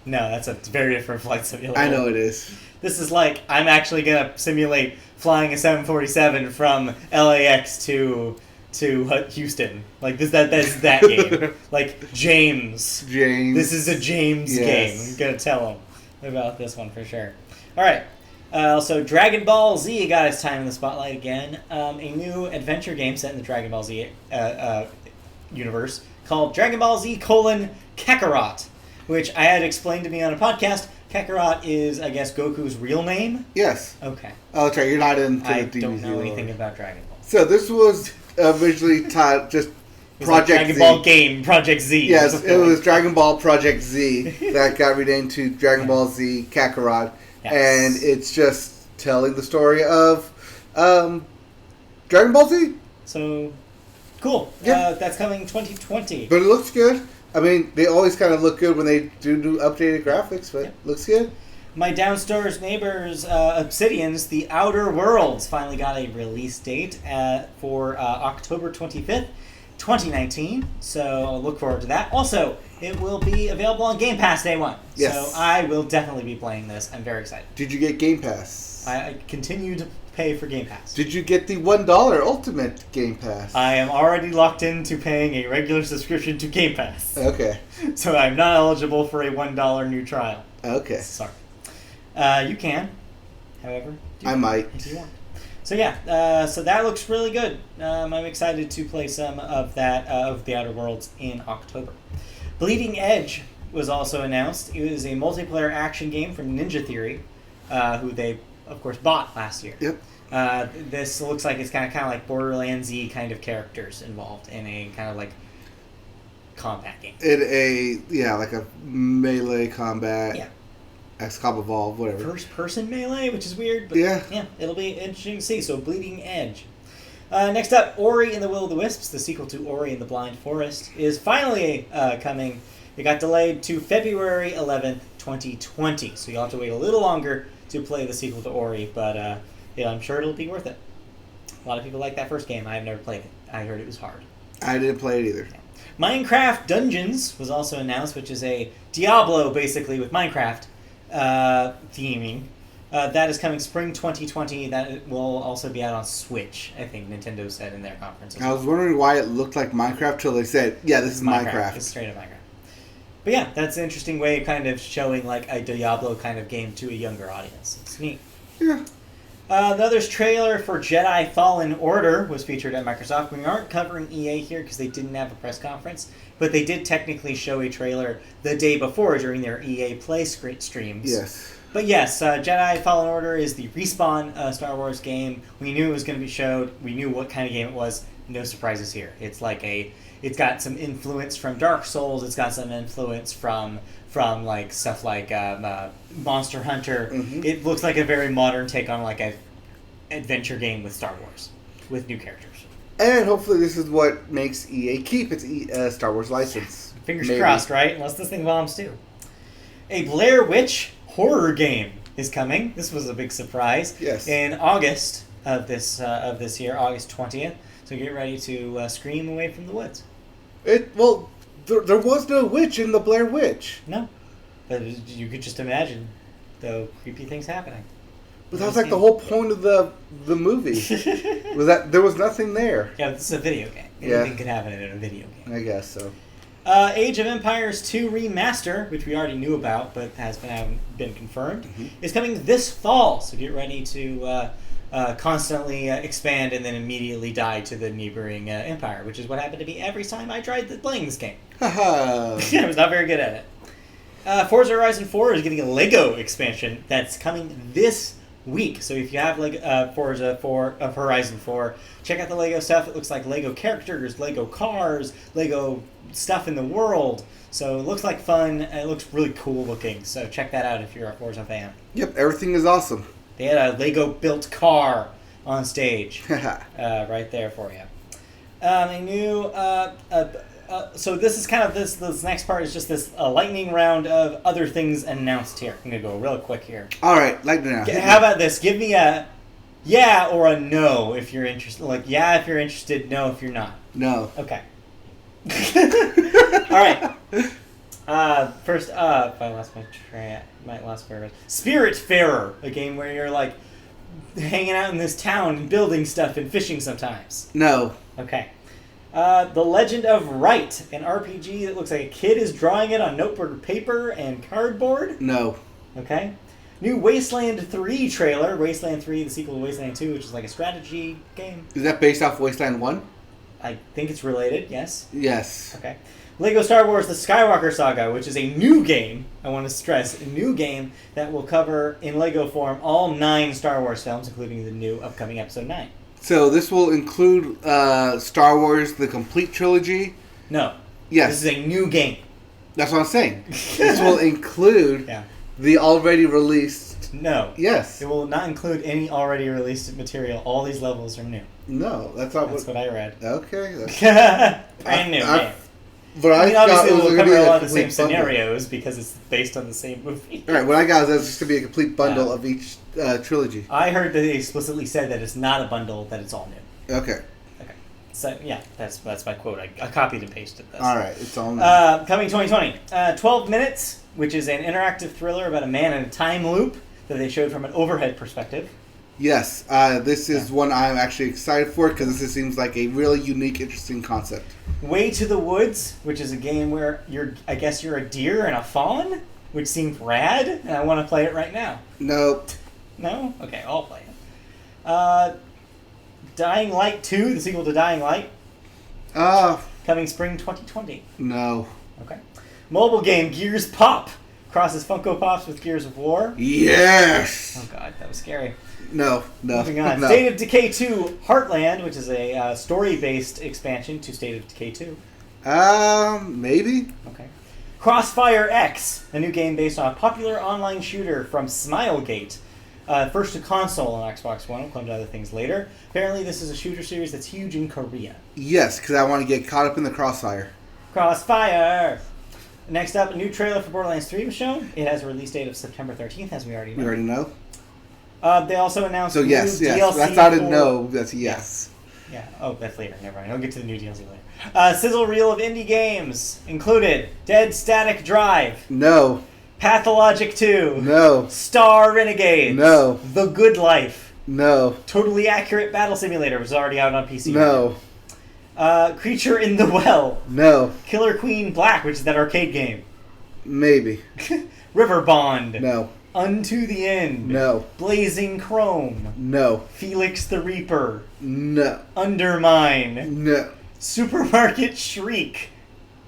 No, that's a very different flight simulator. I know it is. This is like, I'm actually going to simulate flying a 747 from LAX to Houston. Like, that's that game. Like, James. This is a James game. I'm going to tell him about this one for sure. All right. Also, Dragon Ball Z got its time in the spotlight again. A new adventure game set in the Dragon Ball Z universe called Dragon Ball Z: Kakarot, which I had explained to me on a podcast. Kakarot is, I guess, Goku's real name? Yes. Okay. Oh, that's right. You're not into I the DBZ don't know lore. anything about Dragon Ball. So this was originally just It was Project like Dragon Z. Ball game, Project Z. Yes, it was Dragon Ball Project Z that got renamed to Dragon Ball Z Kakarot. Yes. And it's just telling the story of Dragon Ball Z. So, cool. Yeah. That's coming 2020. But it looks good. I mean, they always kind of look good when they do updated graphics, but looks good. My downstairs neighbors, Obsidian's The Outer Worlds, finally got a release date for October 25th, 2019. So look forward to that. Also, it will be available on Game Pass day one. Yes. So I will definitely be playing this. I'm very excited. Did you get Game Pass? I continue to pay for Game Pass. Did you get the $1 Ultimate Game Pass? I am already locked into paying a regular subscription to Game Pass. Okay. So I'm not eligible for a $1 new trial. Okay. Sorry. You can, however. I might. If you want. So yeah, so that looks really good. I'm excited to play some of that, of The Outer Worlds in October. Bleeding Edge was also announced. It was a multiplayer action game from Ninja Theory, who they, of course, bought last year. Yep. This looks like it's kind of like Borderlands-y kind of characters involved in a kind of like combat game. Like a melee combat. Yeah. XCOM Evolve, whatever. First-person melee, which is weird, but yeah, it'll be interesting to see. So, Bleeding Edge. Next up, Ori and the Will of the Wisps, the sequel to Ori and the Blind Forest, is finally coming. It got delayed to February 11th, 2020, so you'll have to wait a little longer to play the sequel to Ori, but I'm sure it'll be worth it. A lot of people like that first game. I've never played it. I heard it was hard. I didn't play it either. Yeah. Minecraft Dungeons was also announced, which is a Diablo, basically, with Minecraft theming. That is coming spring 2020. That will also be out on Switch, I think Nintendo said in their conference. I was wondering why it looked like Minecraft till they said, yeah, this is Minecraft. It's straight up Minecraft. But yeah, that's an interesting way of kind of showing like a Diablo kind of game to a younger audience. It's neat. Yeah. Another trailer for Jedi Fallen Order was featured at Microsoft. We aren't covering EA here because they didn't have a press conference, but they did technically show a trailer the day before during their EA Play streams. Yes. But yes, Jedi Fallen Order is the Respawn Star Wars game. We knew it was going to be showed. We knew what kind of game it was. No surprises here. It's like it's got some influence from Dark Souls. It's got some influence from like stuff like Monster Hunter. Mm-hmm. It looks like a very modern take on like a adventure game with Star Wars with new characters. And hopefully this is what makes EA keep its Star Wars license. Fingers crossed, right? Unless this thing bombs too. A Blair Witch horror game is coming. This was a big surprise. Yes. In August of this year, August 20th. So get ready to scream away from the woods. There was no witch in the Blair Witch. No, but you could just imagine the creepy things happening. But that was like the whole point of the movie. Was that there was nothing there. Yeah, this is a video game. Anything could happen in a video game. I guess so. Age of Empires 2 Remaster, which we already knew about but has been confirmed, is coming this fall. So get ready to constantly expand and then immediately die to the neighboring empire, which is what happened to me every time I tried playing this game. Haha. I was not very good at it. Forza Horizon 4 is getting a Lego expansion that's coming this week. So if you have Forza 4 of Horizon 4, check out the Lego stuff. It looks like Lego characters, Lego cars, Lego stuff in the world. So it looks like fun. It looks really cool looking. So check that out if you're a Forza fan. Yep, everything is awesome. They had a Lego built car on stage right there for you. A new so this is kind of this next part is just this lightning round of other things announced here. I'm gonna go real quick here. All right, lightning round. How about this? Give me a yeah or a no if you're interested. Like yeah if you're interested, no if you're not. No. Okay. All right. First up, I lost my track. Might lost my Spiritfarer, a game where you're like hanging out in this town and building stuff and fishing sometimes. No. Okay. The Legend of Right, an RPG that looks like a kid is drawing it on notebook paper and cardboard. No. Okay. New Wasteland 3 trailer. Wasteland 3, the sequel to Wasteland 2, which is like a strategy game. Is that based off Wasteland 1? I think it's related, yes. Yes. Okay. Lego Star Wars The Skywalker Saga, which is a new game, I want to stress, a new game that will cover, in Lego form, all 9 Star Wars films, including the new upcoming Episode 9. So this will include Star Wars, the complete trilogy? No. Yes. This is a new game. That's what I'm saying. This will include the already released... No. Yes. It will not include any already released material. All these levels are new. No, that's not what I read. Okay. Brand new game. But I mean, obviously it will cover a lot of the same bundle. Scenarios because it's based on the same movie. All right, what I got is that it's just going to be a complete bundle of each trilogy. I heard that they explicitly said that it's not a bundle, that it's all new. Okay. So, yeah, that's my quote. I copied and pasted this. All right, it's all new. Coming 2020. 12 Minutes, which is an interactive thriller about a man in a time loop that they showed from an overhead perspective. Yes, this is one I'm actually excited for because this seems like a really unique, interesting concept. Way to the Woods, which is a game where I guess you're a deer and a fawn, which seemed rad, and I want to play it right now. Nope. No? Okay, I'll play it. Dying Light 2, the sequel to Dying Light. Coming spring 2020. No. Okay. Mobile game Gears Pop. Crosses Funko Pops with Gears of War. Yes! Oh god, that was scary. No. Moving on. No. State of Decay 2 Heartland, which is a story-based expansion to State of Decay 2. Maybe. Okay. Crossfire X, a new game based on a popular online shooter from Smilegate. First to console on Xbox One. We'll come to other things later. Apparently this is a shooter series that's huge in Korea. Yes, because I want to get caught up in the crossfire. Crossfire! Next up, a new trailer for Borderlands 3 was shown. It has a release date of September 13th, as we already know. You already know? They also announced new DLC. That's not a no. That's a yes. Yeah. Oh, that's later. Never mind. I'll get to the new DLC later. Sizzle reel of indie games included Dead Static Drive. No. Pathologic 2. No. Star Renegades. No. The Good Life. No. Totally Accurate Battle Simulator was already out on PC. No. Creature in the Well. No. Killer Queen Black, which is that arcade game. Maybe. River Bond. No. Unto the End. No. Blazing Chrome. No. Felix the Reaper. No. Undermine. No. Supermarket Shriek.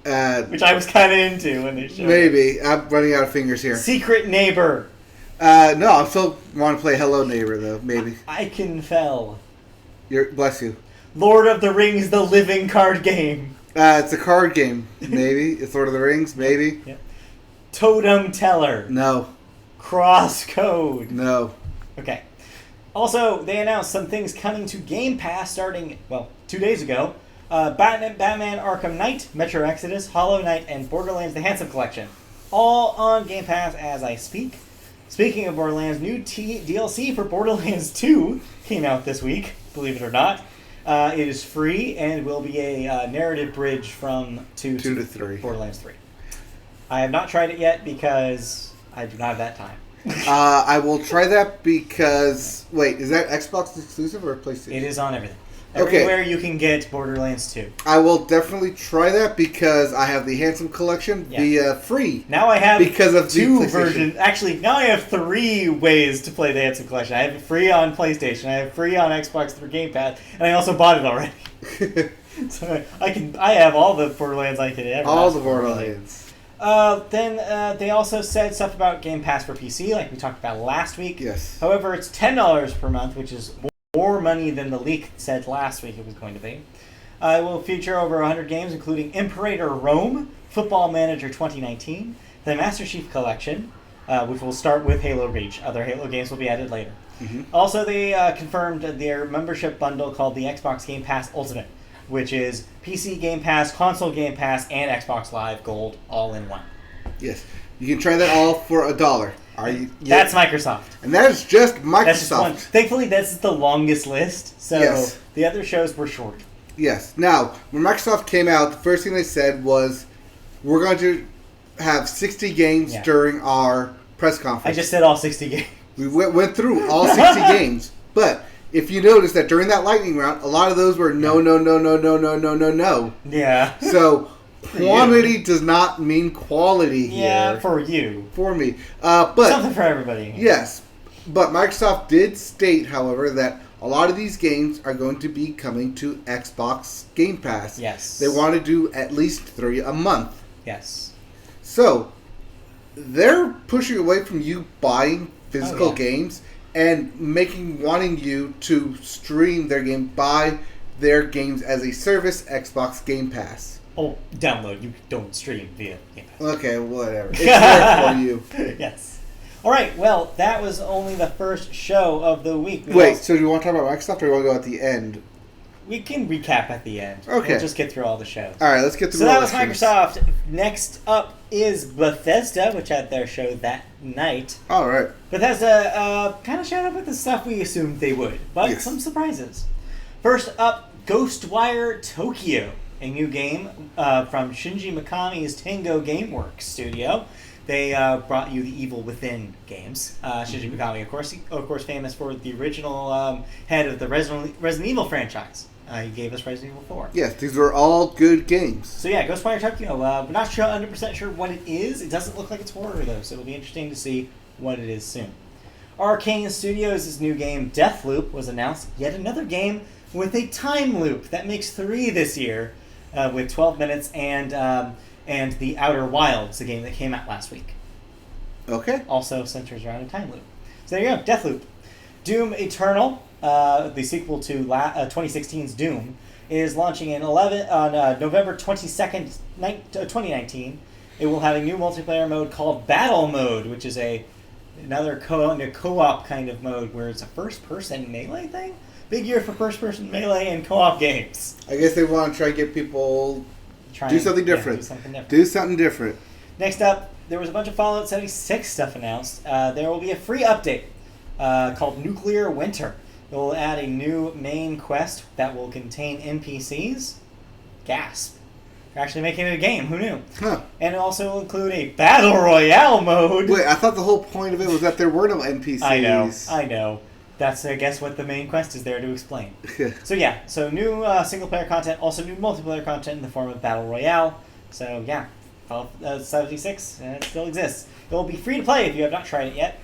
Which I was kind of into when they showed Maybe. I'm running out of fingers here. Secret Neighbor. No, I still want to play Hello Neighbor, though. Maybe. Iconfell. Bless you. Lord of the Rings, the living card game. It's a card game. Maybe. It's Lord of the Rings. Maybe. Yep. Totem Teller. No. Crosscode. No. Okay. Also, they announced some things coming to Game Pass starting, 2 days ago. Batman Arkham Knight, Metro Exodus, Hollow Knight, and Borderlands The Handsome Collection. All on Game Pass as I speak. Speaking of Borderlands, new DLC for Borderlands 2 came out this week, believe it or not. It is free and will be a narrative bridge from 2 to 3. Borderlands 3. I have not tried it yet because I do not have that time. I will try that because... Wait, is that Xbox exclusive or PlayStation? It is on everything. Okay. Everywhere you can get Borderlands 2. I will definitely try that because I have the Handsome Collection via free. Now I have because of 2 versions. Actually, now I have 3 ways to play the Handsome Collection. I have it free on PlayStation. I have it free on Xbox through Game Pass, and I also bought it already. So I have all the Borderlands I could ever. All the Borderlands. Then they also said stuff about Game Pass for PC, like we talked about last week. Yes. However, it's $10 per month, which is more money than the leak said last week it was going to be. It will feature over 100 games, including Imperator Rome, Football Manager 2019, the Master Chief Collection, which will start with Halo Reach. Other Halo games will be added later. Mm-hmm. Also, they confirmed their membership bundle called the Xbox Game Pass Ultimate, which is PC Game Pass, Console Game Pass, and Xbox Live Gold all in one. Yes. You can try that all for $1. That's Microsoft. And that is just Microsoft. That's just one. Thankfully, that's the longest list, so the other shows were short. Yes. Now, when Microsoft came out, the first thing they said was, we're going to have 60 games during our press conference. I just said all 60 games. We went through all 60 games. But if you notice that during that lightning round, a lot of those were no. Yeah. So quantity does not mean quality here. Yeah, for you. For me. But something for everybody. Yes. But Microsoft did state, however, that a lot of these games are going to be coming to Xbox Game Pass. Yes. They want to do at least 3 a month. Yes. So, they're pushing away from you buying physical games and wanting you to stream their game, buy their games as a service, Xbox Game Pass. Oh, download. You don't stream via Game Pass. Okay, whatever. It's there for you. Yes. All right, well, that was only the first show of the week. So do you want to talk about Microsoft or do you want to go at the end? We can recap at the end. Okay. We'll just get through all the shows. All right, let's get through all the shows. So that was Microsoft. Next up is Bethesda, which had their show that night. All right. Bethesda kind of showed up with the stuff we assumed they would, but some surprises. First up, Ghostwire Tokyo, a new game from Shinji Mikami's Tango Gameworks studio. They brought you the Evil Within games. Shinji Mikami, of course, famous for the original head of the Resident Evil franchise. He gave us Resident Evil 4. Yes, these were all good games. So yeah, Ghostwire Tokyo. We're not 100% sure what it is. It doesn't look like it's horror though, so it'll be interesting to see what it is soon. Arcane Studios' new game Deathloop was announced. Yet another game with a time loop. That makes 3 this year, with 12 minutes and The Outer Wilds, the game that came out last week. Okay. Also centers around a time loop. So there you go, Deathloop. Doom Eternal, the sequel to 2016's Doom, is launching on November 22nd, 2019. It will have a new multiplayer mode called Battle Mode, which is another co-op kind of mode where it's a first-person melee thing. Big year for first-person melee and co-op games. I guess they want to try to get people... Do something different. Do something different. Next up, there was a bunch of Fallout 76 stuff announced. There will be a free update called Nuclear Winter. It will add a new main quest that will contain NPCs. Gasp. They're actually making it a game. Who knew? Huh. And it also will include a Battle Royale mode. Wait, I thought the whole point of it was that there were no NPCs. I know. That's, I guess, what the main quest is there to explain. So new single-player content, also new multiplayer content in the form of Battle Royale. So, yeah, Fallout 76 it still exists. It will be free to play if you have not tried it yet,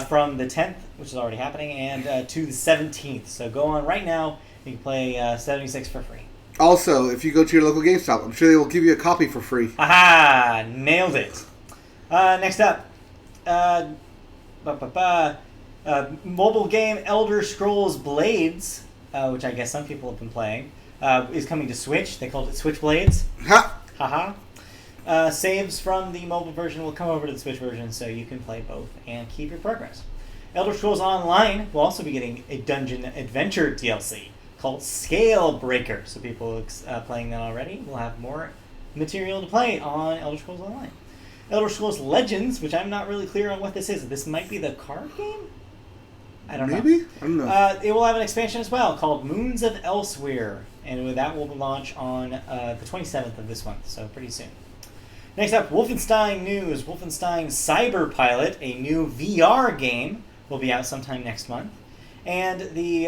from the 10th, which is already happening, and to the 17th. So go on right now, you can play 76 for free. Also, if you go to your local GameStop, I'm sure they will give you a copy for free. Aha! Nailed it. Next up, mobile game Elder Scrolls Blades, which I guess some people have been playing, is coming to Switch. They called it Switchblades. Ha! Haha. Saves from the mobile version will come over to the Switch version, so you can play both and keep your progress. Elder Scrolls Online will also be getting a dungeon adventure DLC called Scale Breaker. So people playing that already will have more material to play on Elder Scrolls Online. Elder Scrolls Legends, which I'm not really clear on what this is. This might be the card game? I don't know. Maybe? I don't know. It will have an expansion as well called Moons of Elsewhere, and that will launch on the 27th of this month, so pretty soon. Next up, Wolfenstein news. Wolfenstein Cyberpilot, a new VR game, will be out sometime next month. And the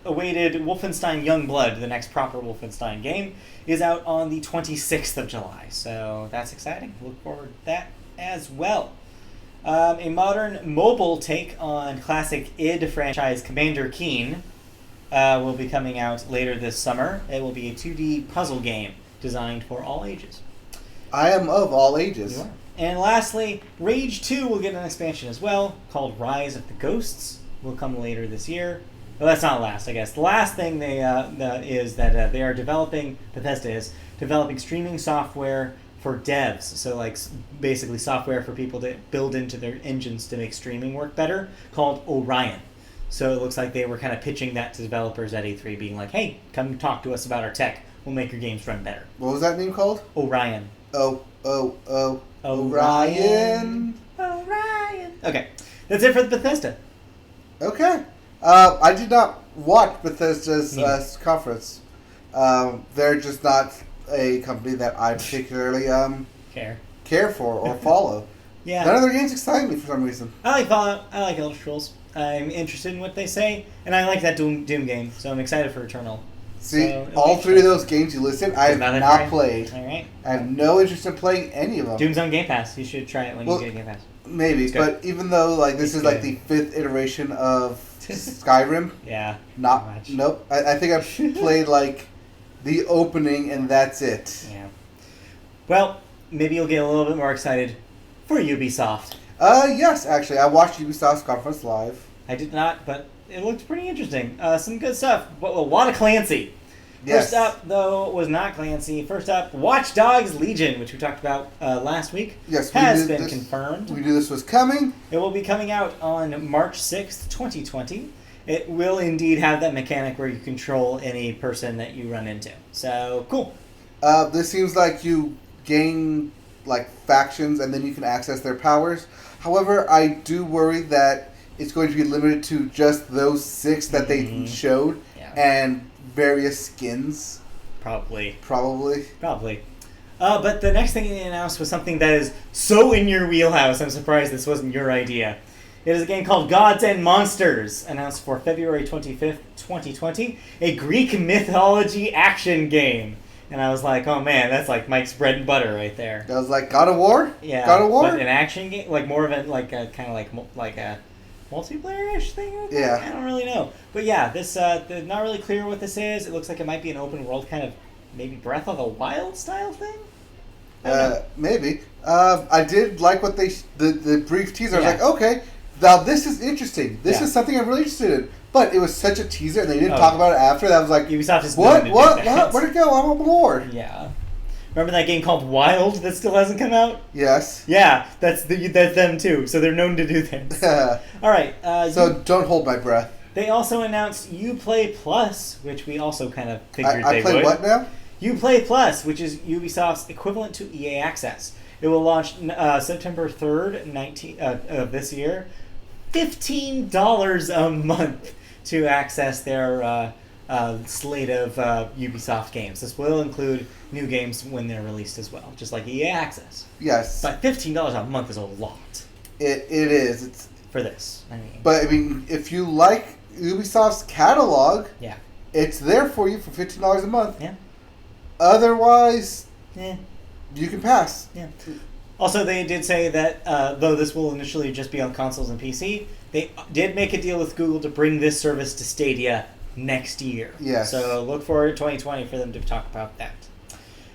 awaited Wolfenstein Youngblood, the next proper Wolfenstein game, is out on the 26th of July. So that's exciting. Look forward to that as well. A modern mobile take on classic id franchise Commander Keen will be coming out later this summer. It will be a 2D puzzle game designed for all ages. I am of all ages. You are. And lastly, Rage 2 will get an expansion as well, called Rise of the Ghosts. Will come later this year. Well, that's not last, I guess. The last thing is that they are developing, Bethesda is, developing streaming software for devs. So, like, basically software for people to build into their engines to make streaming work better, called Orion. So it looks like they were kind of pitching that to developers at E3, being like, hey, come talk to us about our tech. We'll make your games run better. What was that name called? Orion. Orion. Okay. That's it for the Bethesda. Okay. I did not watch Bethesda's conference. They're just not a company that I particularly care for or follow. Yeah. None of their games excite me for some reason. I like Fallout. I like Elder Scrolls. I'm interested in what they say, and I like that Doom game, so I'm excited for Eternal. See, all three of those games you listed, I have not played. All right. I have no interest in playing any of them. Doom's on Game Pass. You should try it when you get Game Pass. Maybe, but even though like this is like the 5th iteration of Skyrim, not much. Nope. I think I've played like the opening and that's it. Yeah. Well, maybe you'll get a little bit more excited for Ubisoft. Yes, actually, I watched Ubisoft's conference live. I did not, but it looked pretty interesting. Some good stuff. But a lot of Clancy. Yes. First up, though, was not Clancy. First up, Watch Dogs Legion, which we talked about last week, has been confirmed. We knew this was coming. It will be coming out on March 6th, 2020. It will indeed have that mechanic where you control any person that you run into. So, cool. This seems like you gain like factions and then you can access their powers. However, I do worry that it's going to be limited to just those 6 that they showed and various skins. Probably. But the next thing they announced was something that is so in your wheelhouse. I'm surprised this wasn't your idea. It is a game called Gods and Monsters, announced for February 25th, 2020. A Greek mythology action game. And I was like, oh man, that's like Mike's bread and butter right there. That was like God of War? Yeah. God of War? But an action game? Like more of a, like a kind of like a multiplayer-ish thing? Yeah. I don't really know. But yeah, this, not really clear what this is. It looks like it might be an open world kind of, maybe Breath of the Wild style thing? Maybe. I did like what the brief teaser. I was like, okay, now this is interesting. This is something I'm really interested in. But it was such a teaser, and they didn't talk about it after. That was like, Ubisoft is what? Where'd it go? I'm on board. Yeah. Remember that game called Wild that still hasn't come out? Yes. Yeah, that's them too. So they're known to do things. All right. So don't hold my breath. They also announced Uplay Plus, which we also kind of figured they would. I play what now? Uplay Plus, which is Ubisoft's equivalent to EA Access. It will launch September 3rd, of this year. $15 a month to access their slate of Ubisoft games. This will include new games when they're released as well, just like EA Access. Yes. But $15 a month is a lot. It is. It's for this. I mean. But I mean, if you like Ubisoft's catalog, it's there for you for $15 a month. Yeah. Otherwise, you can pass. Yeah. Also, they did say that though this will initially just be on consoles and PC, they did make a deal with Google to bring this service to Stadia next year. Yes. So look forward to 2020 for them to talk about that.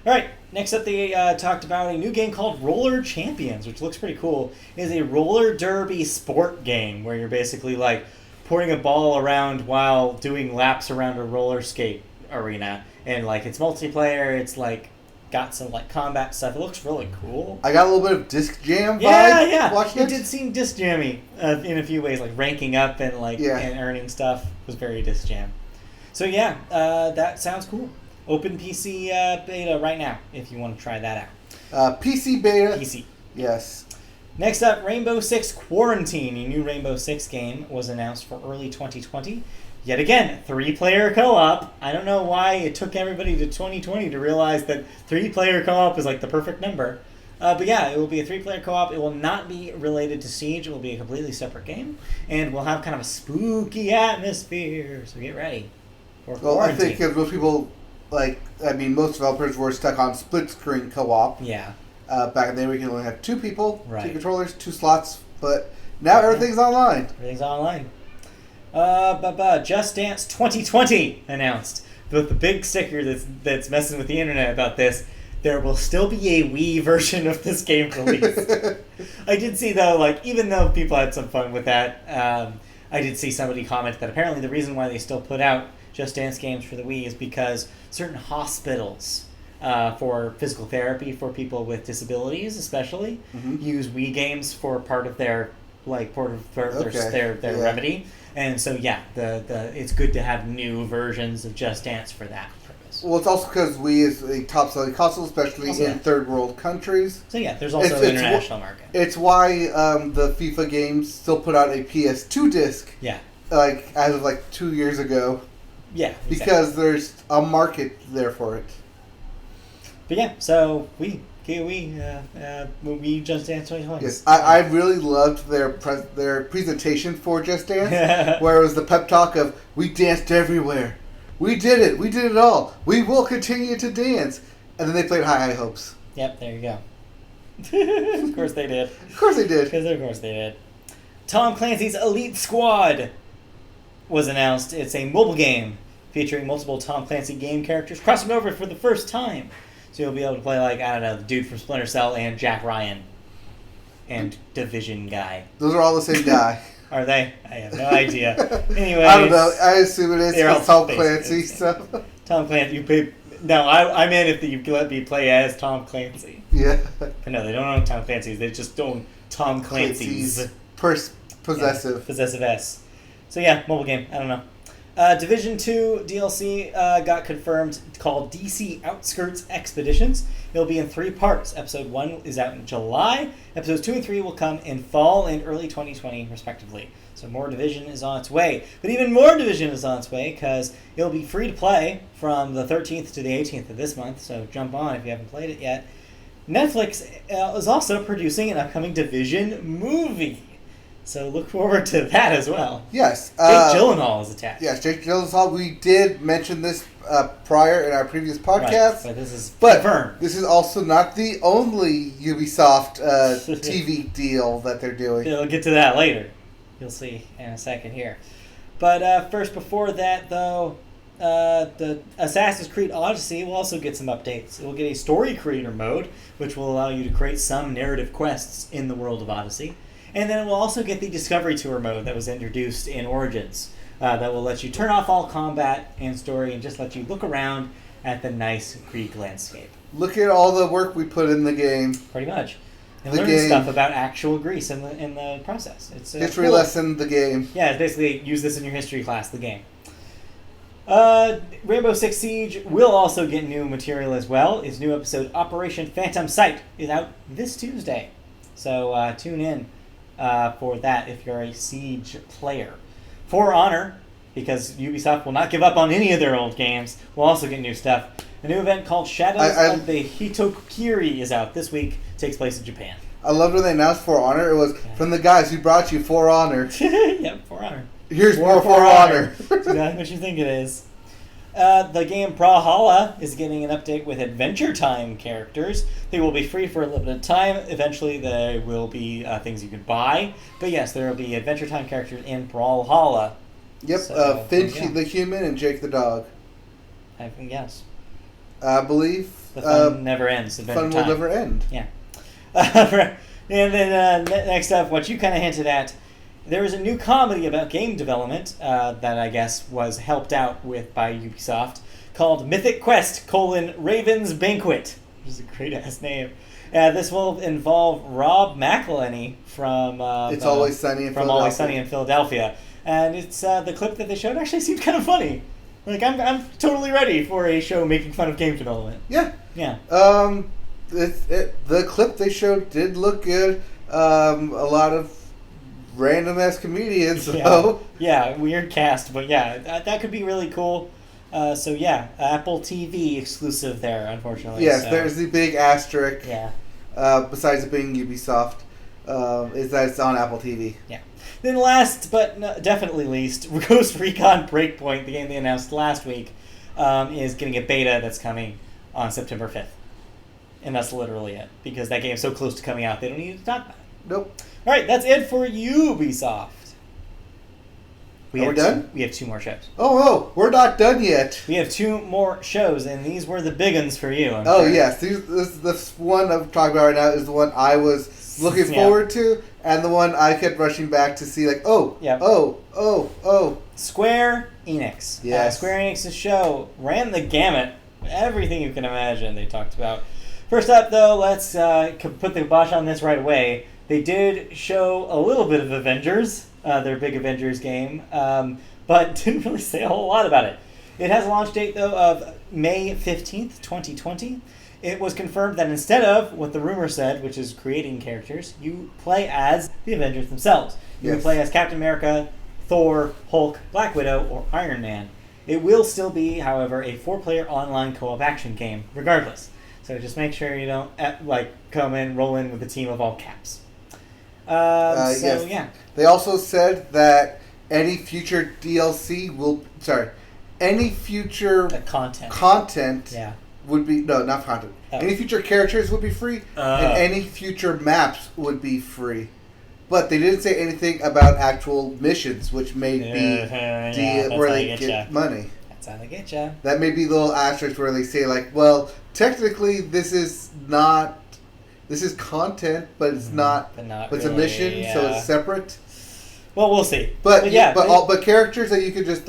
All right. Next up, they talked about a new game called Roller Champions, which looks pretty cool. It is a roller derby sport game where you're basically like pouring a ball around while doing laps around a roller skate arena, and like it's multiplayer. It's like got some like combat stuff. It looks really cool. I got a little bit of Disc Jam vibe. Yeah. It did seem Disc Jammy in a few ways, like ranking up and and earning stuff was very Disc Jam. So that sounds cool. Open PC beta right now if you want to try that out. PC beta. PC. Yes. Next up, Rainbow Six Quarantine. A new Rainbow Six game was announced for early 2020. Yet again, 3-player co-op. I don't know why it took everybody to 2020 to realize that 3-player co-op is like the perfect number. But yeah, it will be a 3-player co-op. It will not be related to Siege. It will be a completely separate game. And we'll have kind of a spooky atmosphere. So get ready for Quarantine. Well, I think if most people, most developers were stuck on split-screen co-op. Yeah. Back in the day, we could only have 2 people, 2 controllers, 2 slots. But now everything's online. Everything's online. Just Dance 2020 announced. With the big sticker that's messing with the internet about this, there will still be a Wii version of this game released. I did see though, even though people had some fun with that, I did see somebody comment that apparently the reason why they still put out Just Dance games for the Wii is because certain hospitals for physical therapy for people with disabilities, especially, use Wii games for part of their remedy. And so it's good to have new versions of Just Dance for that purpose. Well, it's also because Wii is a top-selling console, especially in third-world countries. So there's also an international market. It's why the FIFA games still put out a PS2 disc. Yeah. As of 2 years ago. Yeah. Because there's a market there for it. But yeah, so we Just Dance 2020. Yes, I really loved their presentation for Just Dance, where it was the pep talk of, we danced everywhere. We did it. We did it all. We will continue to dance. And then they played High High Hopes. Yep, there you go. Of course they did. Of course they did. Because of course they did. Tom Clancy's Elite Squad was announced. It's a mobile game featuring multiple Tom Clancy game characters crossing over for the first time. So you'll be able to play, like, I don't know, the dude from Splinter Cell and Jack Ryan. And Division guy. Those are all the same guy. Are they? I have no idea. Anyway, I don't know. I assume it is. It's Tom Clancy stuff. Tom Clancy. No, I meant if you let me play as Tom Clancy. Yeah. But no, they don't own Tom Clancy's. They just own Tom Clancy's. Possessive. Yeah, possessive S. So yeah, mobile game. I don't know. Division 2 DLC got confirmed, called DC Outskirts Expeditions. It'll be in 3 parts. Episode 1 is out in July. Episodes 2 and 3 will come in fall and early 2020, respectively. So more Division is on its way. But even more Division is on its way, because it'll be free to play from the 13th to the 18th of this month, so jump on if you haven't played it yet. Netflix is also producing an upcoming Division movie. So look forward to that as well. Yes. Jake Gyllenhaal is attached. Yes, Jake Gyllenhaal. We did mention this prior in our previous podcast. Right, but this is confirmed. This is also not the only Ubisoft TV deal that they're doing. We'll get to that later. You'll see in a second here. But first, before that, though, the Assassin's Creed Odyssey will also get some updates. It will get a story creator mode, which will allow you to create some narrative quests in the world of Odyssey. And then it will also get the Discovery Tour mode that was introduced in Origins. That will let you turn off all combat and story and just let you look around at the nice Greek landscape. Look at all the work we put in the game. Pretty much. And learn stuff about actual Greece in the process. It's history lesson, the game. Yeah, it's basically use this in your history class, the game. Rainbow Six Siege will also get new material as well. Its new episode, Operation Phantom Sight, is out this Tuesday. So tune in for that if you're a Siege player. For Honor, because Ubisoft will not give up on any of their old games, will also get new stuff. A new event called Shadows of the Hitokiri is out this week. Takes place in Japan. I loved when they announced For Honor. It was from the guys who brought you For Honor. Yep, For Honor. Here's more For Honor. That's exactly what you think it is. The game Brawlhalla is getting an update with Adventure Time characters. They will be free for a limited time. Eventually, there will be things you can buy. But yes, there will be Adventure Time characters in Brawlhalla. Yep, so, Finch the human and Jake the dog. I think yes. I believe the fun never ends. Adventure fun Time will never end. Yeah. And then next up, what you kind of hinted at. There is a new comedy about game development that I guess was helped out with by Ubisoft called Mythic Quest: Raven's Banquet, which is a great-ass name. This will involve Rob McElhenney from Always Sunny in Philadelphia. And it's the clip that they showed actually seemed kind of funny. Like, I'm totally ready for a show making fun of game development. Yeah. Yeah. The clip they showed did look good. A lot of random-ass comedians, though. Yeah, weird cast, but yeah, that could be really cool. So yeah, Apple TV exclusive there, unfortunately. Yes, there's the big asterisk. Yeah. Besides it being Ubisoft, is that it's on Apple TV. Yeah. Then last, but definitely least, Ghost Recon Breakpoint, the game they announced last week, is getting a beta that's coming on September 5th. And that's literally it, because that game's so close to coming out, they don't need to talk about it. Nope. All right, that's it for Ubisoft. Are we done? We have 2 more shows. Oh, we're not done yet. We have 2 more shows, and these were the big ones for you. I'm sure. Yes, this one I'm talking about right now is the one I was looking forward to, and the one I kept rushing back to see, like, Square Enix. Yes. Square Enix's show ran the gamut. Everything you can imagine they talked about. First up, though, let's put the kibosh on this right away. They did show a little bit of Avengers, their big Avengers game, but didn't really say a whole lot about it. It has a launch date, though, of May 15th, 2020. It was confirmed that instead of what the rumor said, which is creating characters, you play as the Avengers themselves. You can play as Captain America, Thor, Hulk, Black Widow, or Iron Man. It will still be, however, a 4-player online co-op action game, regardless. So So just make sure you don't roll in with a team of all caps. Yes. Yeah. They also said that any future DLC any future content Yeah. would be not content. Oh. Any future characters would be free, and any future maps would be free. But they didn't say anything about actual missions, which may be where they get money. That's how they get you. That may be the little asterisk where they say well, technically this is content, but it's not. But it's a mission, so it's separate. Well, we'll see. But characters that you could just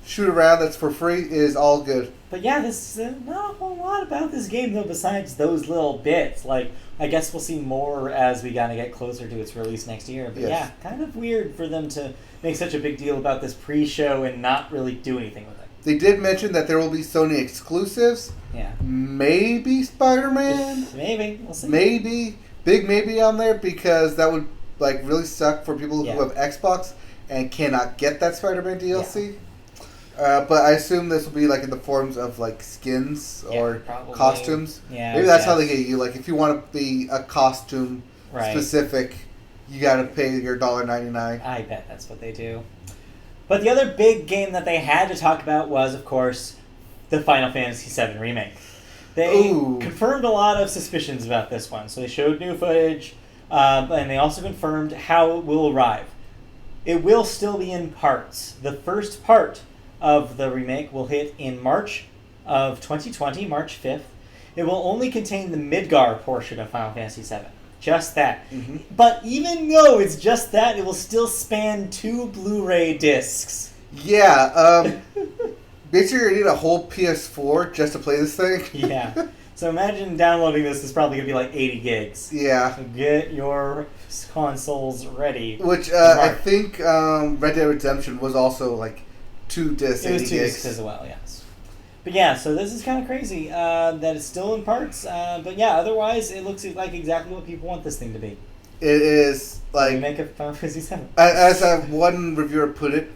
shoot around that's for free is all good. But yeah, there's not a whole lot about this game though besides those little bits. I guess we'll see more as we get closer to its release next year. But yeah, kind of weird for them to make such a big deal about this pre-show and not really do anything with it. They did mention that there will be Sony exclusives. Yeah. Maybe Spider-Man. Maybe. We'll see. Maybe on there because that would really suck for people who have Xbox and cannot get that Spider-Man DLC. Yeah. But I assume this will be in the forms of skins or costumes. Yeah, maybe that's how they get you. If you want to be a costume specific, you got to pay your $1.99. I bet that's what they do. But the other big game that they had to talk about was, of course, the Final Fantasy VII Remake. They confirmed a lot of suspicions about this one. So they showed new footage, and they also confirmed how it will arrive. It will still be in parts. The first part of the remake will hit in March of 2020, March 5th. It will only contain the Midgar portion of Final Fantasy VII. Just that. Mm-hmm. But even though it's just that, it will still span 2 Blu-ray discs. Yeah, basically you need a whole PS4 just to play this thing. Yeah. So imagine downloading this is probably going to be 80 gigs. Yeah. So get your consoles ready. Which I think Red Dead Redemption was also 2 discs, 80 gigs. It was 2 discs as well, yes. But yeah, so this is kind of crazy that it's still in parts. But yeah, otherwise it looks like exactly what people want this thing to be. It is remake of Final Fantasy VII. As one reviewer put it,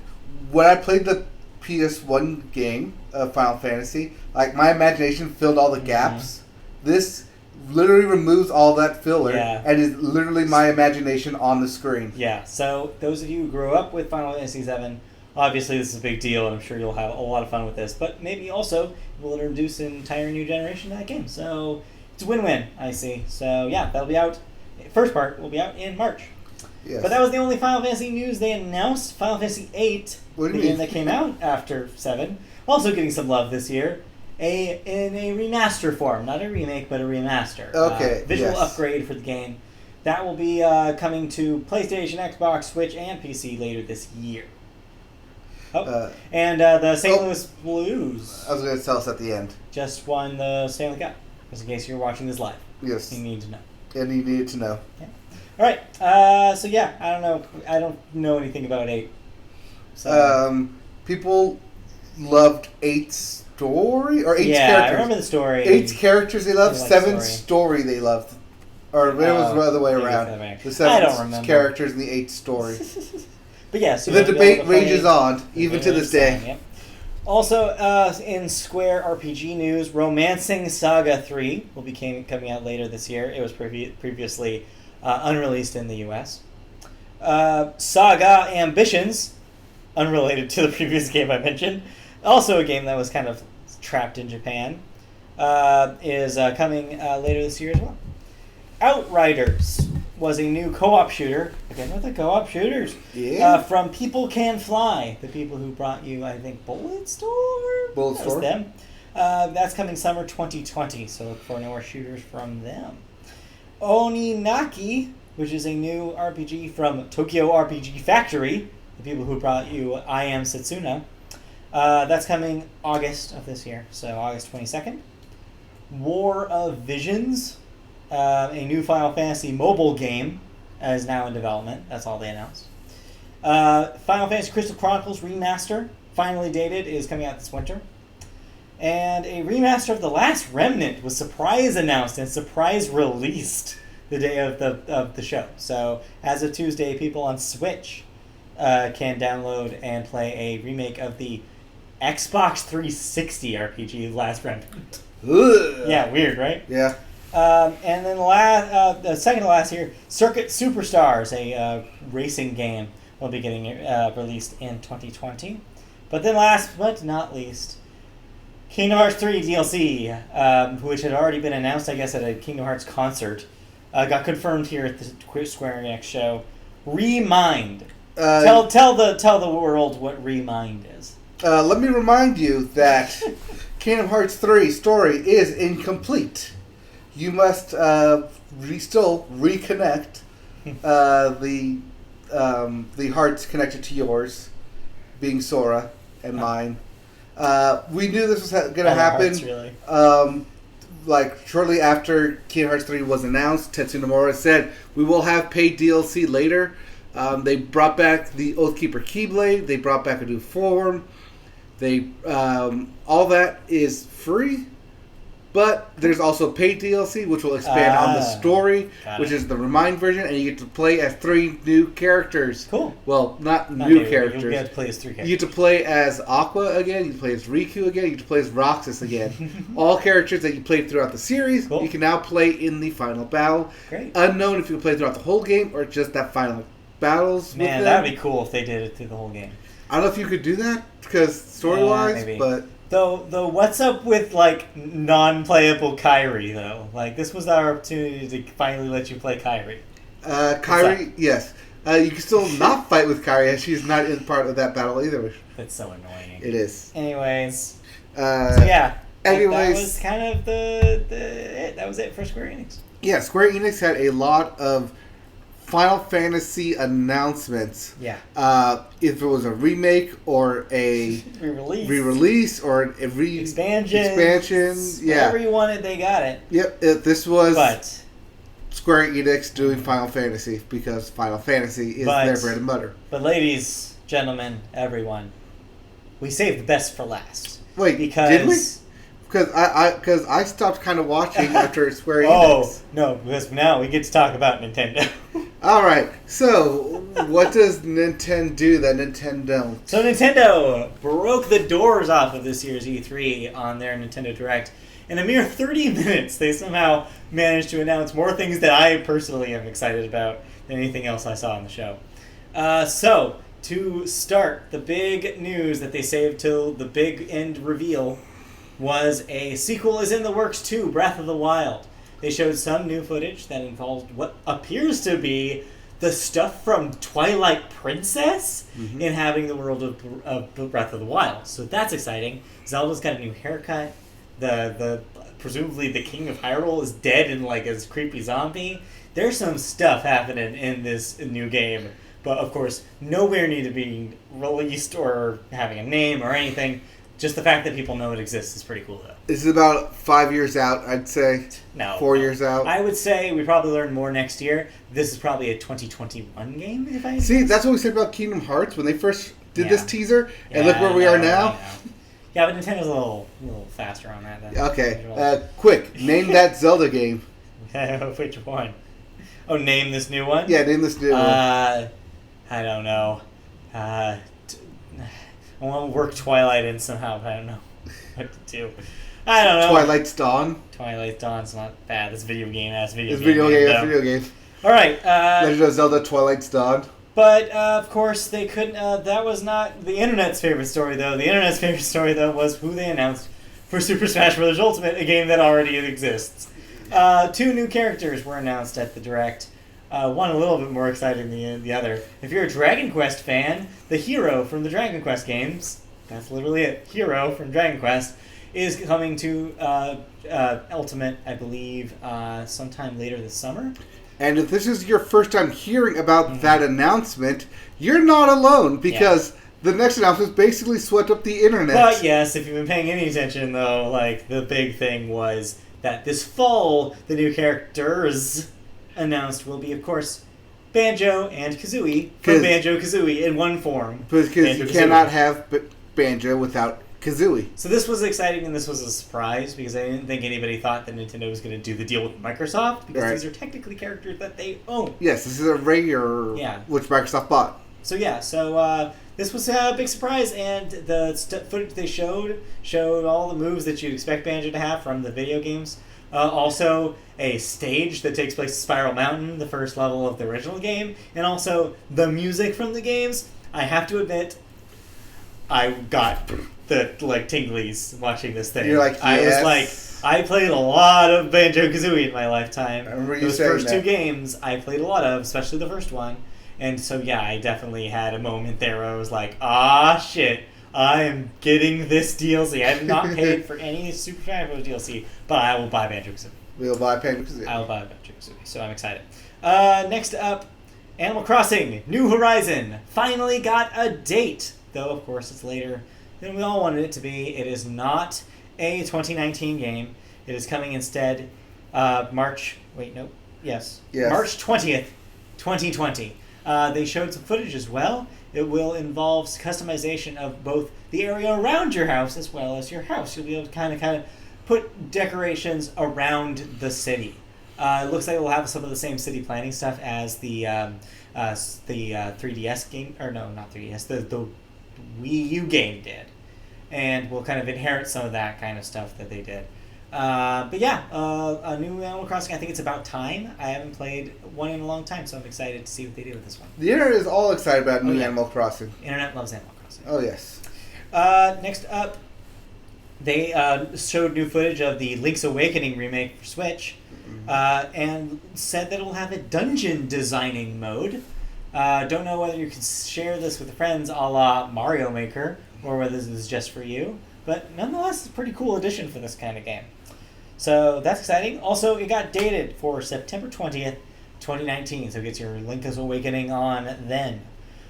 when I played the PS1 game of Final Fantasy, my imagination filled all the gaps. Mm-hmm. This literally removes all that filler and is literally my imagination on the screen. Yeah, so those of you who grew up with Final Fantasy VII, obviously this is a big deal and I'm sure you'll have a lot of fun with this, but maybe also we'll introduce an entire new generation to that game. So it's a win-win, I see. So yeah, that'll be out. First part will be out in March. Yes. But that was the only Final Fantasy news they announced. Final Fantasy VIII, the game that came out after 7, also getting some love this year. In a remaster form, not a remake, but a remaster. Okay. Visual upgrade for the game. That will be coming to PlayStation, Xbox, Switch, and PC later this year. And the St. Louis Blues. I was going to tell us at the end. Just won the Stanley Cup. Just in case you're watching this live. Yes. You need to know. And you needed to know. Yeah. All right. So yeah, I don't know. I don't know anything about 8. So. People loved 8's story or 8's characters. Yeah, I remember the story. 8's characters they loved. 7's story they loved. Or it was the other way around. The 7's characters in the 8's story. But yeah, so the debate rages on, even to this day. Yep. Also, in Square RPG news, Romancing Saga 3 will be coming out later this year. It was previously unreleased in the US. Saga Ambitions, unrelated to the previous game I mentioned, also a game that was kind of trapped in Japan, is coming later this year as well. Outriders was a new co-op shooter. Again with the co-op shooters. Yeah. From People Can Fly, the people who brought you, I think, Bulletstorm? Bulletstorm. That was them. That's coming summer 2020, so look for more shooters from them. Oninaki, which is a new RPG from Tokyo RPG Factory, the people who brought you I Am Setsuna. That's coming August of this year, so August 22nd. War of Visions, a new Final Fantasy mobile game, is now in development. That's all they announced. Final Fantasy Crystal Chronicles Remaster, finally dated, is coming out this winter. And a remaster of The Last Remnant was surprise announced and surprise released the day of the show. So as of Tuesday, people on Switch can download and play a remake of the Xbox 360 RPG Last Remnant. Ugh. Yeah, weird, right? Yeah. And then the second to last here, Circuit Superstars, a racing game, will be getting released in 2020. But then last but not least, Kingdom Hearts 3 DLC, which had already been announced, I guess, at a Kingdom Hearts concert, got confirmed here at the Square Enix show. Remind. Tell the world what Remind is. Let me remind you that Kingdom Hearts 3 story is incomplete. You must still reconnect the hearts connected to yours, being Sora and mine. We knew this was going to happen. Hearts, really. Shortly after Kingdom Hearts 3 was announced, Tetsuya Nomura said, we will have paid DLC later. They brought back the Oathkeeper Keyblade. They brought back a new form. They all that is free, but there's also paid DLC, which will expand on the story, which is the Remind version, and you get to play as 3 new characters. Cool. Well, not new characters. You get to play as 3 characters. You get to play as Aqua again. You get to play as Riku again. You get to play as Roxas again. All characters that you played throughout the series, you can now play in the final battle. Great. Unknown if you play throughout the whole game or just that final battles. Man, that would be cool if they did it through the whole game. I don't know if you could do that because story-wise, but though, what's up with non-playable Kairi though? This was our opportunity to finally let you play Kairi. Kairi, yes, you can still not fight with Kairi as she's not in part of that battle either. That's so annoying. It is. Anyways, Anyways, that was kind of that was it for Square Enix. Yeah, Square Enix had a lot of Final Fantasy announcements. Yeah. If it was a remake or a re-release or a expansion, yeah. Whatever you wanted, they got it. Yep. This was Square Enix doing Final Fantasy because Final Fantasy is their bread and butter. But ladies, gentlemen, everyone, we saved the best for last. Wait, did we? Because I stopped kind of watching after Square Enix. Oh, no, because now we get to talk about Nintendo. All right, so what does Nintendo do that Nintendo don't? So Nintendo broke the doors off of this year's E3 on their Nintendo Direct. In a mere 30 minutes, they somehow managed to announce more things that I personally am excited about than anything else I saw on the show. So, to start, the big news that they saved till the big end reveal was a sequel is in the works to Breath of the Wild. They showed some new footage that involved what appears to be the stuff from Twilight Princess inhabiting the world of Breath of the Wild. So that's exciting. Zelda's got a new haircut. The presumably the King of Hyrule is dead and as creepy zombie. There's some stuff happening in this new game, but of course nowhere near to being released or having a name or anything. Just the fact that people know it exists is pretty cool, though. This is about 5 years out, I'd say. No. 4 years out. I would say we probably learn more next year. This is probably a 2021 game, if I see. That's what we said about Kingdom Hearts when they first did this teaser, and look where we are now. Yeah, but Nintendo's a little faster on that. Okay, quick, name that Zelda game. Which one? Oh, name this new one? Yeah, name this new one. I don't know. I want to work Twilight in somehow, but I don't know what to do. I don't know. Twilight's Dawn. Twilight's Dawn's not bad. It's video game. It's video game. All right. Legend of Zelda Twilight's Dawn. But, of course, they couldn't... that was not the Internet's favorite story, though. The Internet's favorite story, though, was who they announced for Super Smash Bros. Ultimate, a game that already exists. 2 new characters were announced at the Direct. One a little bit more exciting than the other. If you're a Dragon Quest fan, the hero from the Dragon Quest games, that's literally it, hero from Dragon Quest, is coming to Ultimate, I believe, sometime later this summer. And if this is your first time hearing about that announcement, you're not alone, because the next announcement basically swept up the internet. But yes, if you've been paying any attention, though, the big thing was that this fall, the new characters announced will be, of course, Banjo and Kazooie from Banjo-Kazooie in one form. Because you cannot have Banjo without Kazooie. So this was exciting, and this was a surprise, because I didn't think anybody thought that Nintendo was going to do the deal with Microsoft, because these are technically characters that they own. Yes, this is a regular, which Microsoft bought. So this was a big surprise, and the footage they showed all the moves that you'd expect Banjo to have from the video games. Also, a stage that takes place at Spiral Mountain, the first level of the original game, and also the music from the games. I have to admit, I got the tinglies watching this thing. You're like, yes. I was like, I played a lot of Banjo-Kazooie in my lifetime. Those first two games I played a lot of, especially the first one. And so, yeah, I definitely had a moment there where I was like, shit, I am getting this DLC. I have not paid for any Super Smash Bros. DLC, but I will buy Banjo-Kazooie. We'll buy Banjo-Kazooie. I will buy Banjo-Kazooie, so I'm excited. Next up, Animal Crossing New Horizon finally got a date. Though, of course, it's later than we all wanted it to be. It is not a 2019 game. It is coming instead March 20th, 2020. They showed some footage as well. It will involve customization of both the area around your house as well as your house. You'll be able to kind of put decorations around the city. It looks like it will have some of the same city planning stuff as the 3DS game, or no, not 3DS, the Wii U game did, and we'll kind of inherit some of that kind of stuff that they did. But yeah, a new Animal Crossing. I think it's about time. I haven't played one in a long time, so I'm excited to see what they do with this one. The internet is all excited about new Animal Crossing. Internet loves Animal Crossing. Oh yes. Next up, they showed new footage of the Link's Awakening remake for Switch, and said that it will have a dungeon designing mode. Don't know whether you can share this with friends a la Mario Maker, or whether this is just for you, but nonetheless, it's a pretty cool addition for this kind of game. So that's exciting. Also, it got dated for September 20th, 2019, so it gets your Link's Awakening on then.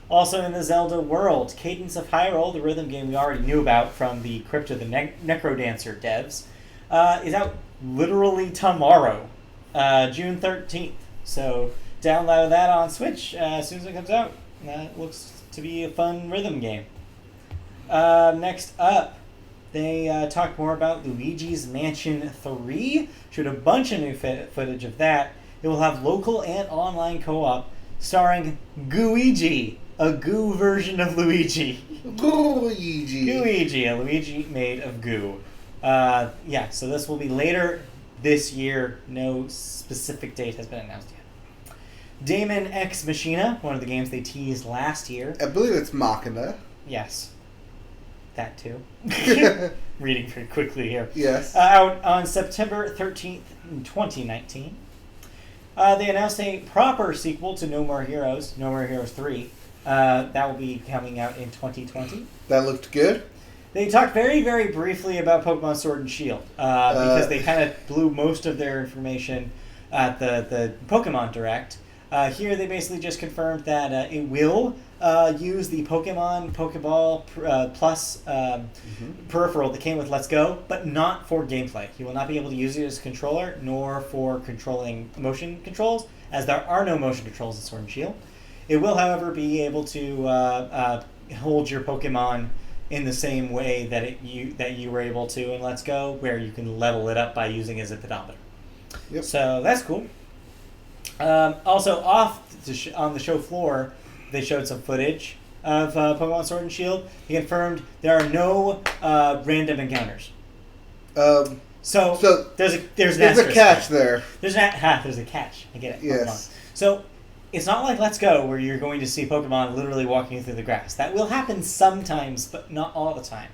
Also in the Zelda world, Cadence of Hyrule, the rhythm game we already knew about from the Crypt of the Necrodancer devs, is out literally tomorrow, June 13th. So download that on Switch as soon as it comes out. That looks to be a fun rhythm game. Next up, they talked more about Luigi's Mansion 3. Showed a bunch of new footage of that. It will have local and online co-op starring Gooigi, a goo version of Luigi. Gooigi, a Luigi made of goo. So this will be later this year. No specific date has been announced yet. Daemon X Machina, one of the games they teased last year. I believe it's Machina. Yes. That too. Reading very quickly here. Yes. Out on September 13th, 2019. They announced a proper sequel to No More Heroes, No More Heroes 3. That will be coming out in 2020. That looked good. They talked very, very briefly about Pokemon Sword and Shield, because they kind of blew most of their information at the Pokemon Direct. Here they basically just confirmed that it will use the Pokeball Plus peripheral that came with Let's Go, but not for gameplay. You will not be able to use it as a controller, nor for controlling motion controls, as there are no motion controls in Sword and Shield. It will, however, be able to hold your Pokemon in the same way that you were able to in Let's Go, where you can level it up by using it as a pedometer. Yep. So that's cool. Also, on the show floor, they showed some footage of Pokemon Sword and Shield. They confirmed there are no random encounters. So there's a catch there. There's a catch. I get it. Yes. Pokemon. So it's not like Let's Go, where you're going to see Pokemon literally walking through the grass. That will happen sometimes, but not all the time.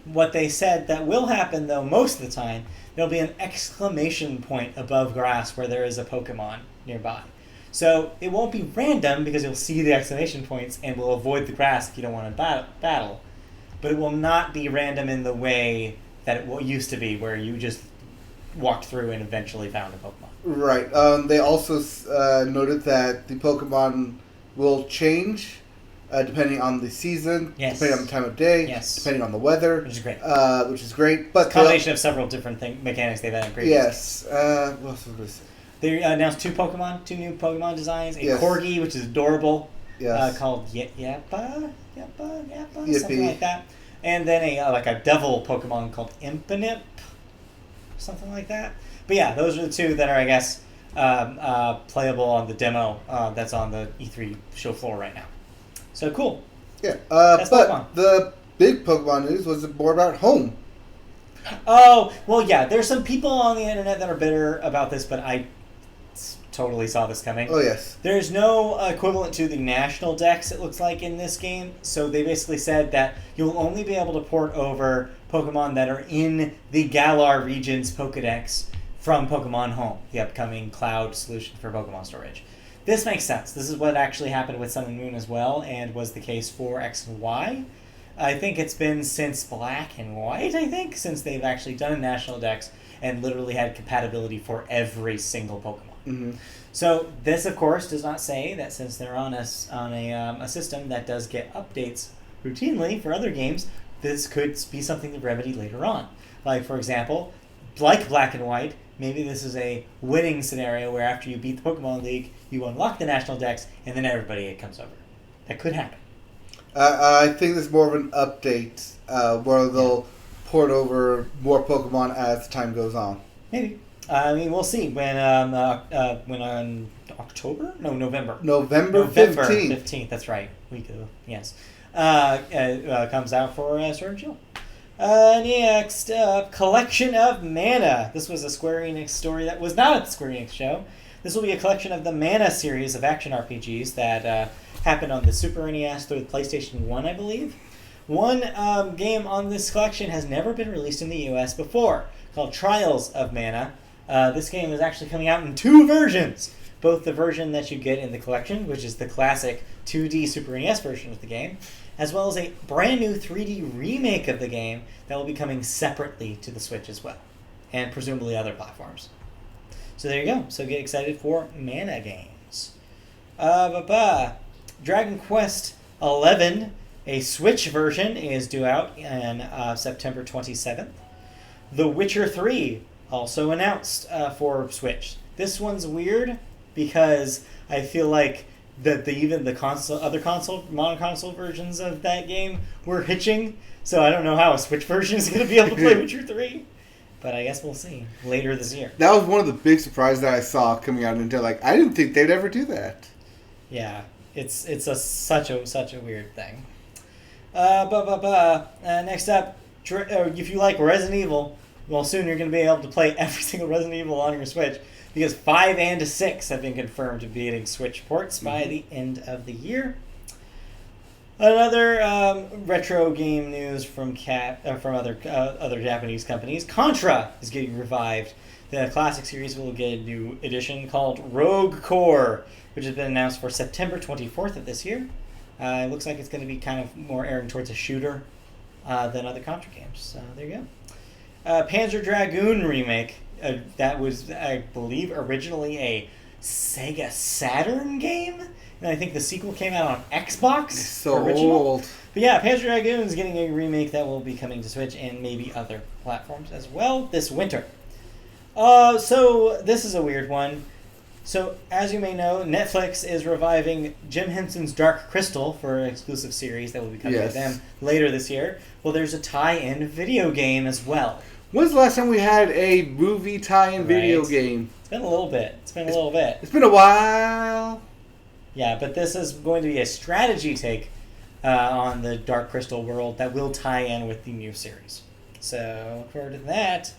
What they said that will happen, though, most of the time, there'll be an exclamation point above grass where there is a Pokemon nearby. So it won't be random because you'll see the exclamation points and will avoid the grass if you don't want to battle. But it will not be random in the way that it used to be, where you just walked through and eventually found a Pokemon. Right. They also noted that the Pokemon will change depending on the season, depending on the time of day, depending on the weather. Which is great. But it's a combination of several different mechanics they've had in previous games. What else was I going to say? They announced two new Pokemon designs. A Corgi, which is adorable, called Yappa, something like that. And then a devil Pokemon called Impinip, something like that. But yeah, those are the two that are, I guess, playable on the demo that's on the E3 show floor right now. So cool. Yeah, That's but Pokemon. the big Pokemon news was more about home. Oh, well, yeah. There's some people on the internet that are bitter about this, but I totally saw this coming. Oh, yes. There's no equivalent to the national dex, it looks like, in this game. So they basically said that you'll only be able to port over Pokemon that are in the Galar region's Pokedex from Pokemon Home, the upcoming cloud solution for Pokemon storage. This makes sense. This is what actually happened with Sun and Moon as well, and was the case for X and Y. I think it's been since Black and White, since they've actually done a national dex and literally had compatibility for every single Pokemon. Mm-hmm. So this, of course, does not say that since they're on a system that does get updates routinely for other games, this could be something to remedy later on. Like, for example, like Black and White, maybe this is a winning scenario where after you beat the Pokemon League, you unlock the national dex, and then everybody comes over. That could happen. I think there's more of an update where they'll port over more Pokemon as time goes on. Maybe. I mean, we'll see when on October? No, November. November 15th. 15th, that's right. Week of, yes. Comes out for Sword and Shield. Next up, Collection of Mana. This was a Square Enix story that was not at the Square Enix show. This will be a collection of the Mana series of action RPGs that happened on the Super NES through the PlayStation 1, I believe. One game on this collection has never been released in the US before, called Trials of Mana. This game is actually coming out in 2 versions. Both the version that you get in the collection, which is the classic 2D Super NES version of the game, as well as a brand new 3D remake of the game that will be coming separately to the Switch as well, and presumably other platforms. So there you go. So get excited for Mana games. Dragon Quest XI, a Switch version, is due out on September 27th. The Witcher 3, also announced for Switch. This one's weird because I feel like that even the mono-console versions of that game were hitching. So I don't know how a Switch version is going to be able to play Witcher 3. But I guess we'll see later this year. That was one of the big surprises that I saw coming out into I didn't think they'd ever do that. Yeah, it's such a weird thing. Next up, if you like Resident Evil, well, soon you're going to be able to play every single Resident Evil on your Switch because 5 and 6 have been confirmed to be getting Switch ports by the end of the year. Another retro game news from other Japanese companies. Contra is getting revived. The classic series will get a new edition called Rogue Core, which has been announced for September 24th of this year. It looks like it's going to be kind of more airing towards a shooter than other Contra games. So there you go. Panzer Dragoon remake. That was, I believe, originally a Sega Saturn game. And I think the sequel came out on Xbox. It's so original. old. But yeah, Panzer Dragoon is getting a remake that will be coming to Switch and maybe other platforms as well this winter. So this is a weird one. So as you may know, Netflix is reviving Jim Henson's Dark Crystal for an exclusive series that will be coming to them later this year. Well, there's a tie-in video game as well. When's the last time we had a movie tie-in video game? It's been a little bit. It's been a while. Yeah, but this is going to be a strategy take on the Dark Crystal world that will tie in with the new series. So, look forward to that.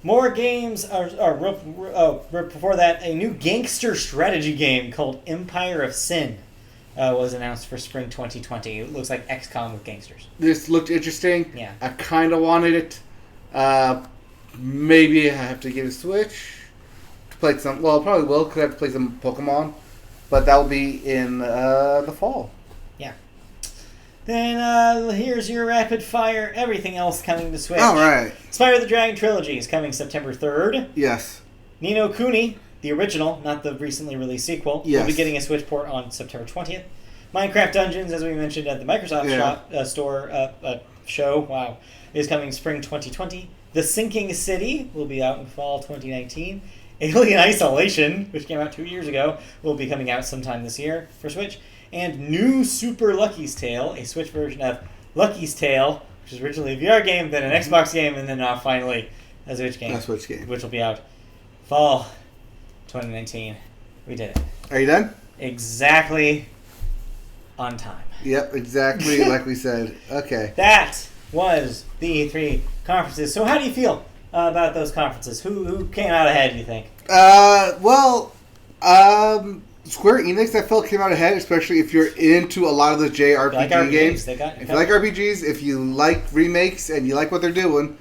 More games before that, a new gangster strategy game called Empire of Sin was announced for spring 2020. It looks like XCOM with gangsters. This looked interesting. Yeah. I kind of wanted it. Maybe I have to get a Switch to play some. Well, I probably will because I have to play some Pokemon. But that will be in the fall. Yeah. Then here's your rapid fire. Everything else coming to Switch. All right. Spyro the Dragon Trilogy is coming September 3rd. Yes. Ni no Kuni, the original, not the recently released sequel, will be getting a Switch port on September 20th. Minecraft Dungeons, as we mentioned at the Microsoft show, is coming spring 2020. The Sinking City will be out in fall 2019. Alien Isolation, which came out 2 years ago, will be coming out sometime this year for Switch. And New Super Lucky's Tale, a Switch version of Lucky's Tale, which was originally a VR game, then an Xbox game, and then now finally a Switch game. Which will be out fall 2019. We did it. Are you done? Exactly on time. Yep, exactly like we said. Okay. That was the E3 conferences. So how do you feel about those conferences? Who came out ahead, do you think? Square Enix, I felt, came out ahead, especially if you're into a lot of the JRPG games. If you like RPGs, if you like remakes, and you like what they're doing,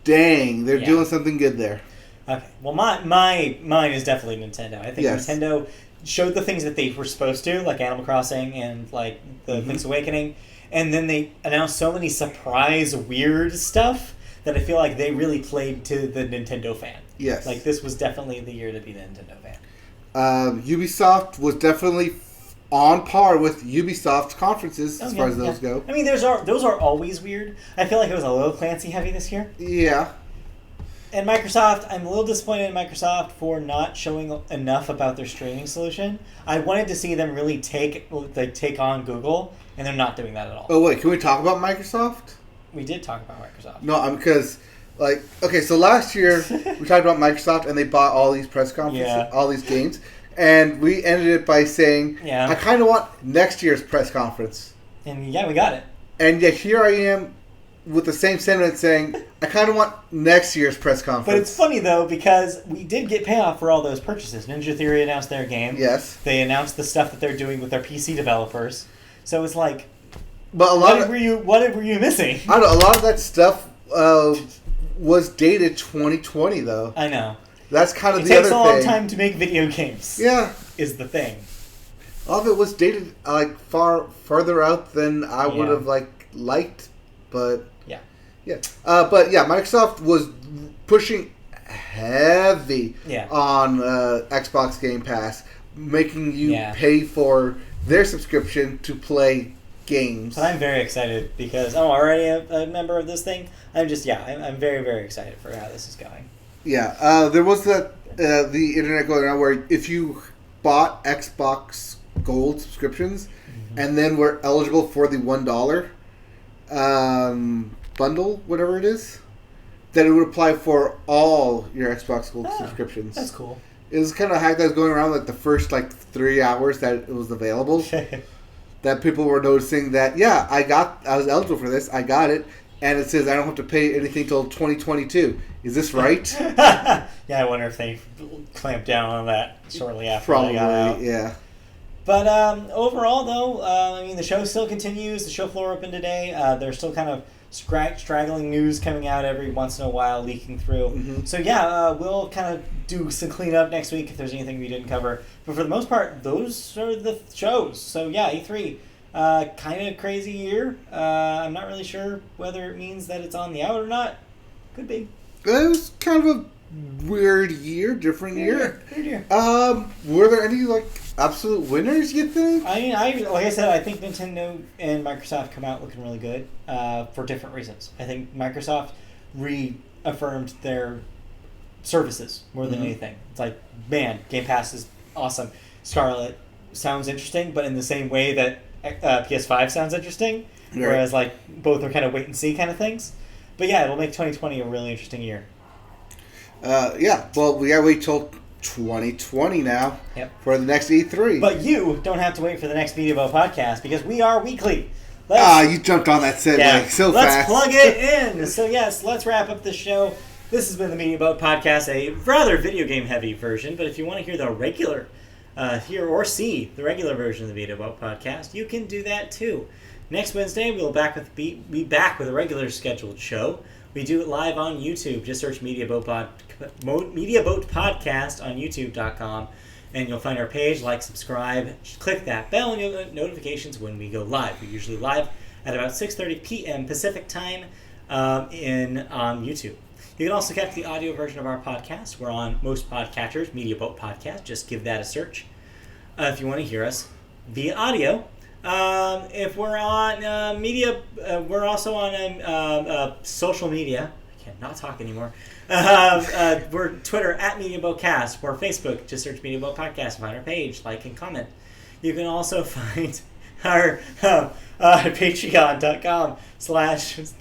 dang, they're doing something good there. Okay. Well, mine is definitely Nintendo. I think Nintendo showed the things that they were supposed to, like Animal Crossing and like the Link's Awakening, and then they announced so many surprise weird stuff that I feel like they really played to the Nintendo fan. Yes. Like this was definitely the year to be the Nintendo fan. Ubisoft was definitely on par with Ubisoft conferences as far as those go. I mean, those are always weird. I feel like it was a little Clancy heavy this year. Yeah. And Microsoft, I'm a little disappointed in Microsoft for not showing enough about their streaming solution. I wanted to see them really take on Google, and they're not doing that at all. Oh wait, can we talk about Microsoft? We did talk about Microsoft. No, because so last year we talked about Microsoft and they bought all these press conferences, all these games, and we ended it by saying, I kind of want next year's press conference. And yeah, we got it. And yet here I am with the same sentiment saying, I kind of want next year's press conference. But it's funny, though, because we did get payoff for all those purchases. Ninja Theory announced their game. Yes. They announced the stuff that they're doing with their PC developers. So it's like, but what were you missing? I don't know. A lot of that stuff was dated 2020, though. I know. That's kind of the other thing. It takes a long time to make video games. Yeah. Is the thing. All of it was dated farther out than I would have liked, but... Yeah. Microsoft was pushing heavy on Xbox Game Pass, making you pay for their subscription to play games. But I'm very excited because I'm already a member of this thing. I'm very, very excited for how this is going. Yeah. There was the internet going around where if you bought Xbox Gold subscriptions and then were eligible for the $1 bundle, whatever it is, that it would apply for all your Xbox Gold subscriptions. That's cool. It was kind of a hack that was going around the first 3 hours that it was available. That people were noticing that I was eligible for this, I got it, and it says I don't have to pay anything till 2022. Is this right? I wonder if they clamped down on that shortly after Probably, they got out. Yeah. But overall, though, the show still continues. The show floor opened today. There's still kind of straggling news coming out every once in a while, leaking through. Mm-hmm. So we'll kind of do some cleanup next week if there's anything we didn't cover. But for the most part, those are the shows. So E3, kind of crazy year. I'm not really sure whether it means that it's on the out or not. Could be. It was kind of a weird year, different year. Weird year. Were there any absolute winners, you think? I mean, like I said, I think Nintendo and Microsoft come out looking really good for different reasons. I think Microsoft reaffirmed their services more than anything. It's like, man, Game Pass is awesome. Scarlet sounds interesting, but in the same way that PS5 sounds interesting, whereas both are kind of wait and see kind of things. But it'll make 2020 a really interesting year. Well, we gotta wait till 2020 now for the next E3. But you don't have to wait for the next Media Boat podcast because we are weekly. You jumped on that set so fast. Let's plug it in. So let's wrap up the show. This has been the Media Boat podcast, a rather video game heavy version. But if you want to hear the regular, hear or see the regular version of the Media Boat podcast, you can do that too. Next Wednesday we'll be back with a regular scheduled show. We do it live on YouTube. Just search Media Boat Podcast on YouTube.com, and you'll find our page. Subscribe, click that bell, and you'll get notifications when we go live. We're usually live at about 6:30 p.m. Pacific time on YouTube. You can also catch the audio version of our podcast. We're on most podcatchers, Media Boat Podcast. Just give that a search if you want to hear us via audio. If we're on media, we're also on social media. I cannot talk anymore. We're Twitter at MediaBoatCast. We're Facebook. Just search Media Boat Podcast. Find our page, like and comment. You can also find our Patreon.com/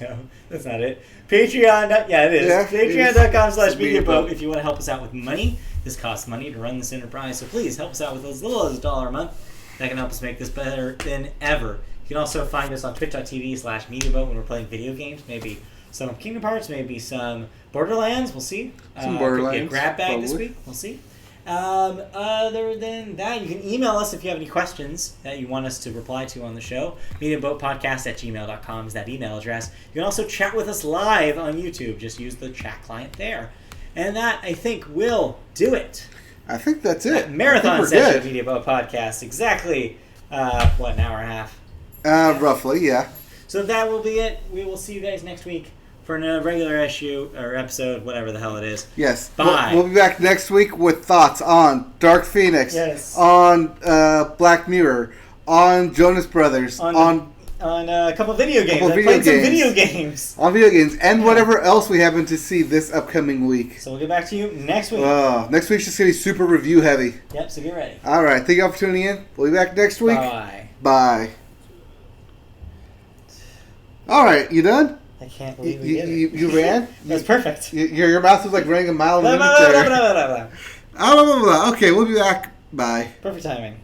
No, that's not it. Patreon. Yeah, it is. Patreon.com/MediaBoat. If you want to help us out with money, this costs money to run this enterprise. So please help us out with as little as $1 a month. that can help us make this better than ever. You can also find us on twitch.tv/MediaBoat when we're playing video games. Maybe some Kingdom Hearts, maybe some Borderlands. We'll see. Some Borderlands. Could be a grab bag probably. this week. We'll see. Other than that, you can email us if you have any questions that you want us to reply to on the show. MediaBoatPodcast@gmail.com is that email address. You can also chat with us live on YouTube. Just use the chat client there. And that, I think, will do it. I think that's it. Marathon session of Media Boat Podcast. Exactly, an hour and a half? Roughly, yeah. So that will be it. We will see you guys next week for a regular issue or episode, whatever the hell it is. Yes. Bye. We'll be back next week with thoughts on Dark Phoenix, yes, on Black Mirror, on Jonas Brothers, on a couple video games. Some video games. On video games, and whatever else we happen to see this upcoming week. So we'll get back to you next week. Next week's just going to be super review heavy. Yep, so get ready. All right. Thank you all for tuning in. We'll be back next week. Bye. Bye. All right. You done? I can't believe we did it. You ran? That's perfect. Your mouth was like running a mile a minute there. Okay, we'll be back. Bye. Perfect timing.